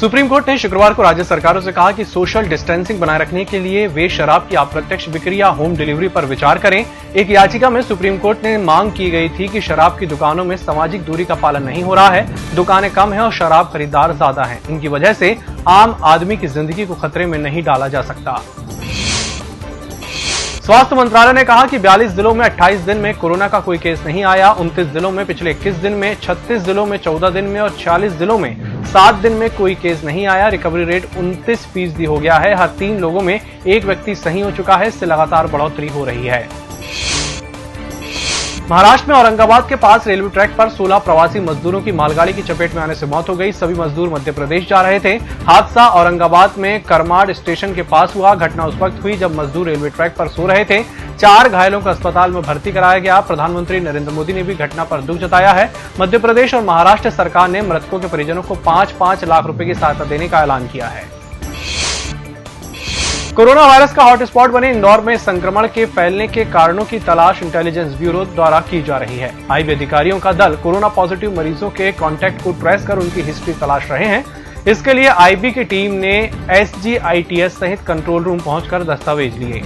Supreme court ने शुक्रवार को राज्य सरकारों से कहा कि सोशल डिस्टेंसिंग बनाए रखने के लिए वे शराब की अप्रत्यक्ष बिक्री या होम डिलीवरी पर विचार करें। एक याचिका में सुप्रीम कोर्ट ने मांग की गई थी कि शराब की दुकानों में सामाजिक दूरी का पालन नहीं हो रहा है, दुकानें कम हैं और शराब खरीदार ज्यादा हैं। इनकी वजह से आम आदमी की जिंदगी को खतरे में नहीं डाला जा सकता। स्वास्थ्य मंत्रालय ने कहा कि 42 जिलों में 28 दिन में कोरोना का कोई केस नहीं आया। 29 जिलों में पिछले 21 दिन में, 36 जिलों में 14 दिन में और 46 जिलों में 7 दिन में कोई केस नहीं आया। रिकवरी रेट 29% हो गया है। हर 3 लोगों में एक व्यक्ति सही हो चुका है। इससे लगातार बढ़ोतरी हो रही है। महाराष्ट्र में औरंगाबाद के पास रेलवे ट्रैक पर 16 प्रवासी मजदूरों की मालगाड़ी की चपेट में आने से मौत हो गई। सभी मजदूर मध्य प्रदेश जा रहे थे। हादसा औरंगाबाद में करमाड स्टेशन के पास हुआ। घटना उस वक्त हुई जब मजदूर रेलवे ट्रैक पर सो रहे थे। 4 घायलों को अस्पताल में भर्ती कराया गया। प्रधानमंत्री नरेंद्र मोदी ने भी घटना पर दुख जताया है। मध्य प्रदेश और महाराष्ट्र सरकार ने मृतकों के परिजनों को 5-5 लाख रुपए की सहायता देने का ऐलान किया है। कोरोना वायरस का हॉटस्पॉट बने इंदौर में संक्रमण के फैलने के कारणों की तलाश इंटेलिजेंस ब्यूरो द्वारा की जा रही है। आईबी अधिकारियों का दल कोरोना पॉजिटिव मरीजों के कॉन्टैक्ट को ट्रेस कर उनकी हिस्ट्री तलाश रहे हैं। इसके लिए आईबी की टीम ने SGITS सहित कंट्रोल रूम पहुंचकर दस्तावेज लिए।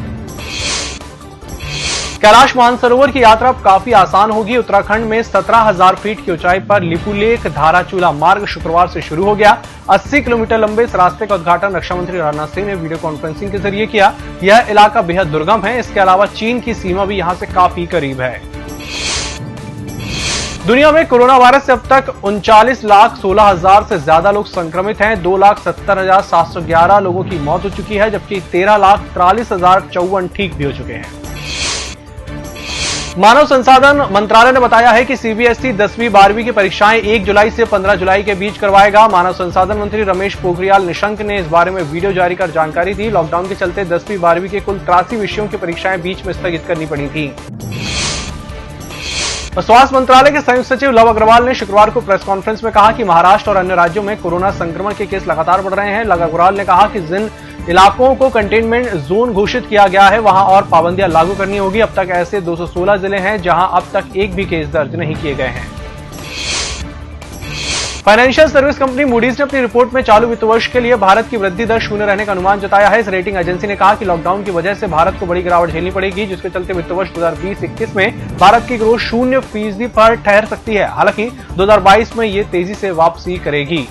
कैलाश मानसरोवर की यात्रा अब काफी आसान होगी। उत्तराखंड में 17,000 फीट की ऊंचाई पर लिपुलेख धाराचूला मार्ग शुक्रवार से शुरू हो गया। 80 किलोमीटर लंबे इस रास्ते का उद्घाटन रक्षा मंत्री राजनाथ सिंह ने वीडियो कॉन्फ्रेंसिंग के जरिए किया। यह इलाका बेहद दुर्गम है। इसके अलावा चीन की सीमा भी यहां से काफी करीब है। दुनिया में कोरोना वायरस से अब तक 39,16,000 से ज्यादा लोग संक्रमित हैं। 2,70,711 लोगों की मौत हो चुकी है, जबकि 13,43,054 ठीक भी हो चुके हैं। मानव संसाधन मंत्रालय ने बताया है कि सीबीएसई 10वीं 12वीं की परीक्षाएं 1 जुलाई से 15 जुलाई के बीच करवाएगा। मानव संसाधन मंत्री रमेश पोखरियाल निशंक ने इस बारे में वीडियो जारी कर जानकारी दी। लॉकडाउन के चलते 10वीं 12वीं के कुल 83 विषयों की परीक्षाएं बीच में स्थगित करनी पड़ी थी। स्वास्थ्य मंत्रालय के संयुक्त सचिव लव अग्रवाल ने शुक्रवार को प्रेस कॉन्फ्रेंस में कहा कि महाराष्ट्र और अन्य राज्यों में कोरोना संक्रमण के केस लगातार बढ़ रहे हैं। लव अग्रवाल ने कहा कि जिन इलाकों को कंटेनमेंट जोन घोषित किया गया है वहां और पाबंदियां लागू करनी होगी। अब तक ऐसे 216 जिले हैं जहां अब तक एक भी केस दर्ज नहीं किए गए हैं। फाइनेंशियल सर्विस कंपनी मूडीज ने अपनी रिपोर्ट में चालू वित्त वर्ष के लिए भारत की वृद्धि दर 0 रहने का अनुमान जताया है। इस रेटिंग एजेंसी ने कहा कि लॉकडाउन की वजह से भारत को बड़ी गिरावट झेलनी पड़ेगी, जिसके चलते वित्त वर्ष 2020-21 में भारत की ग्रोथ 0% पर ठहर सकती है। हालांकि 2022 में ये तेजी से वापसी करेगी।